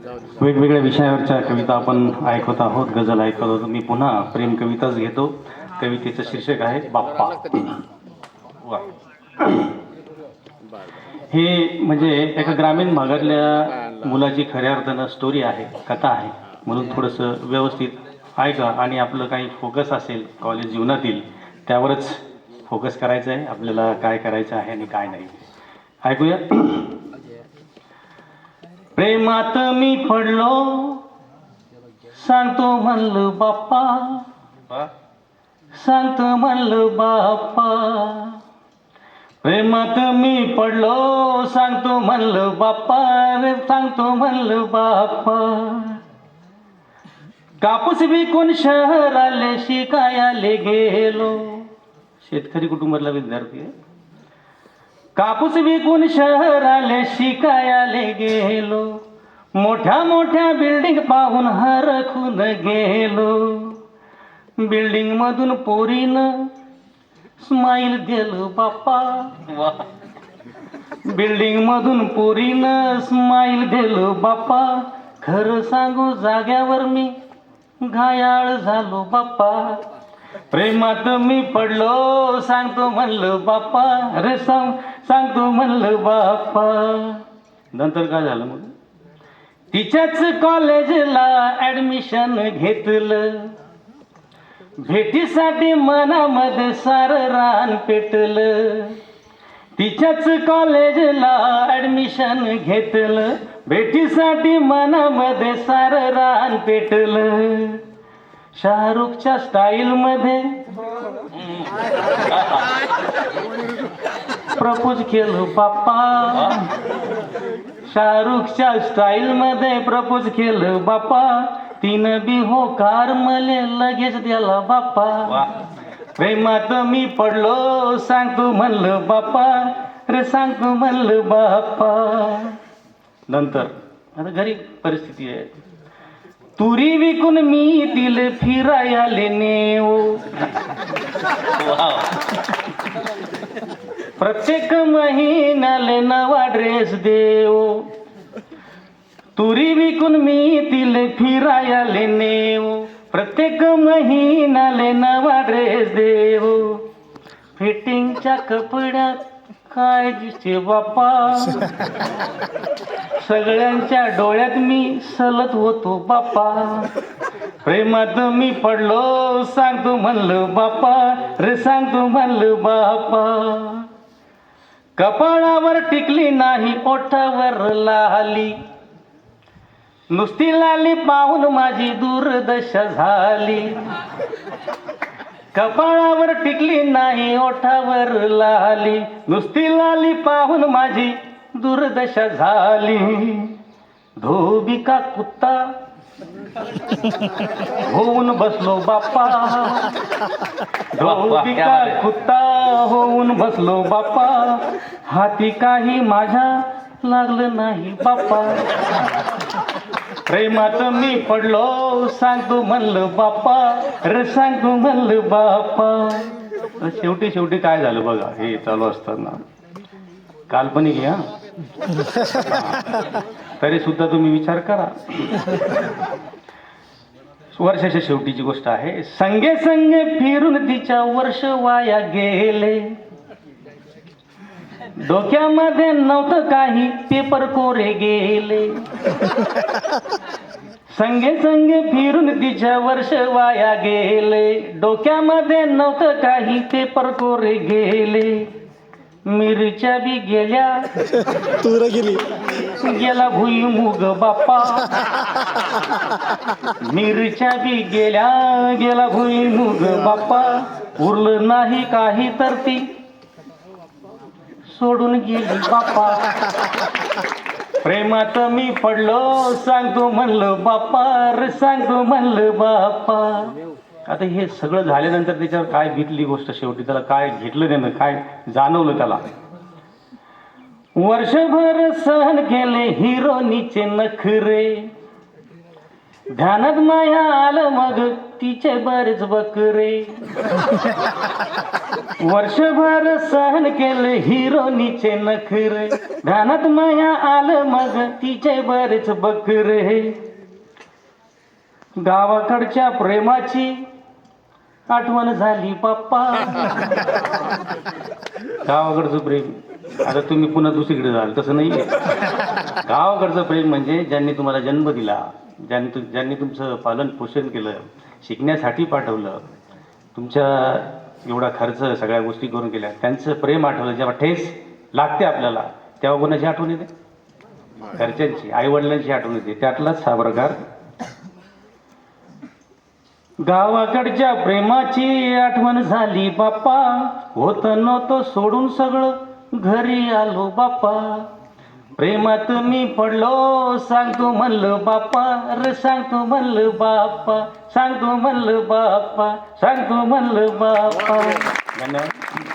वेगवेगळ्या विषयावरच्या कविता आपण ऐकत आहोत, गझल ऐकत आहोत. मी पुन्हा प्रेम कविताच घेतो. कवितेचं शीर्षक आहे बाप्पा. वा. हे म्हणजे एका ग्रामीण भागातल्या मुलाची खऱ्या अर्थानं स्टोरी आहे, कथा आहे. म्हणून थोडंसं व्यवस्थित ऐका आणि आपलं काही फोकस असेल कॉलेज जीवनातील त्यावरच फोकस करायचं आहे. आपल्याला काय करायचं आहे आणि काय नाही ऐकूया. प्रेमात मी पडलो, सांगतो म्हणलं बाप्पा, सांगतो म्हणलं बाप्पा. प्रेमात मी पडलो, सांगतो म्हणलं बाप्पा रे, सांगतो म्हणलं बाप्पा. कापूस विकून शहराले शिकायले गेलो. शेतकरी कुटुंबातला विद्यार्थी आहे. कापूस विकून शहराले शिकायले गेलो. मोठ्या मोठ्या बिल्डिंग पाहून हरखून गेलो. बिल्डिंग मधून पोरीनं स्माईल दिलं बाप्पा. बिल्डिंग मधून पोरीनं स्माईल दिलं बाप्पा. खरं सांगू जाग्यावर मी घायाळ झालो बाप्पा. प्रेमात मी पडलो, सांगतो म्हणलं बाप्पा रे, सांगतो म्हणलं बाप्पा. नंतर काय झालं मग? तिच्याच कॉलेजला ऍडमिशन घेतलं. भेटीसाठी मनामध्ये सारं रान पेटलं. तिच्याच कॉलेजला ऍडमिशन घेतलं. भेटीसाठी मनामध्ये सारं रान पेटलं. शाहरुखच्या स्टाईल मध्ये प्रपोज केलं बाप्पा. शाहरुखच्या स्टाईल मध्ये प्रपोज केलं बाप्पा. तिनं बी हो कार मले लगेच द्याला बाप्पा. प्रेमात मी पडलो, सांगतो म्हणलं बाप्पा रे, सांगतो म्हणलं बाप्पा. नंतर आता गरीब परिस्थिती आहे. तुरी विकून मी तिले फिरायले नेऊ. प्रत्येक महिन्याले नवा ड्रेस देऊ. तुरी विकून मी तिले फिरायले नेऊ. प्रत्येक महिन्याले नवा ड्रेस देऊ. फिटिंगच्या कपड्यात काय दिसते बाप्पा. सगळ्यांच्या डोळ्यात मी सलत होतो बाप्पा. प्रेमात मी पडलो, सांगतो म्हणलं बाप्पा रे, सांगतो म्हणलं बाप्पा. कपाळावर टिकली नाही ओठावर लाली. नुसती लाली पाहून माझी दुर्दशा झाली. कपाळावर टिकली नाही ओठावर लाली. नुसती लाली पाहून माझी दुर्दशा झाली. धोबिका कुत्ता होऊन बसलो बाप्पा. धोबिका कुत्ता होऊन बसलो बाप्पा. हाती काही माझ्या लागलं नाही बाप्पा. प्रेमात मी पडलो, सांगतो म्हणलं बाप्पा रे, सांगतो म्हणलं बाप्पा. शेवटी शेवटी काय झालं बघा. हे चालू असताना काल्पनिक घ्या, तरी सुद्धा तुम्ही विचार करा. वर्षाच्या शेवटीची गोष्ट आहे. संगे संगे फिरून तिच्या वर्ष वाया गेले. डोक्यामध्ये नव्हतं काही, पेपर कोरे गेले. संगे संगे फिरून तिच्या वर्ष वाया गेले. डोक्यामध्ये नव्हतं काही, पेपर कोरे गेले. मिरच्या बी गेल्या, तूर गेली, गेला भुईमुग बाप्पा. मिरच्या बी गेल्या, गेला भुईमुग बाप्पा. उरलं नाही काही तर ती सोडून गेली बाप्पा. प्रेमात मी पडलो, सांगतो म्हणलं बाप्पा रे, सांगतो म्हणलं बाप्पा. आता हे सगळं झाल्यानंतर त्याच्यावर काय बीतली गोष्ट शेवटी. त्याला काय घेतलं त्यानं, काय जाणवलं त्याला. वर्षभर सहन केले हिरोनीचे नखरे. ध्यानात माया आलं मग तिचे बरेच बकरे वर्षभर सहन केले हिरोनीचे नखरे ध्यानात माया आलं मग तिचे बरेच बकरे गावाकडच्या प्रेमाची आठवण झाली बाप्पा गावाकडचं प्रेम आता तुम्ही पुन्हा दुसरीकडे जाल तसं नाही आहे गावाकडचं प्रेम म्हणजे ज्यांनी तुम्हाला जन्म दिला ज्यांनी तुमचं पालन पोषण केलं शिकण्यासाठी पाठवलं तुमच्या एवढा खर्च सगळ्या गोष्टी करून केल्या त्यांचं प्रेम आठवलं जेव्हा ठेस लागते आपल्याला तेव्हा कोणाची आठवण येते घरच्यांची आईवडिलांची आठवण येते त्यातलाच हा प्रकार गावाकडच्या प्रेमाची आठवण झाली बाप्पा होत नव्हतं सोडून सगळं घरी आलो बाप्पा प्रेमात मी पडलो सांगतो म्हणलं बाप्पा रे सांगतो म्हणलं बाप्पा सांगतो म्हणलं बाप्पा सांगतो म्हणलं बाप्पा धन्यवाद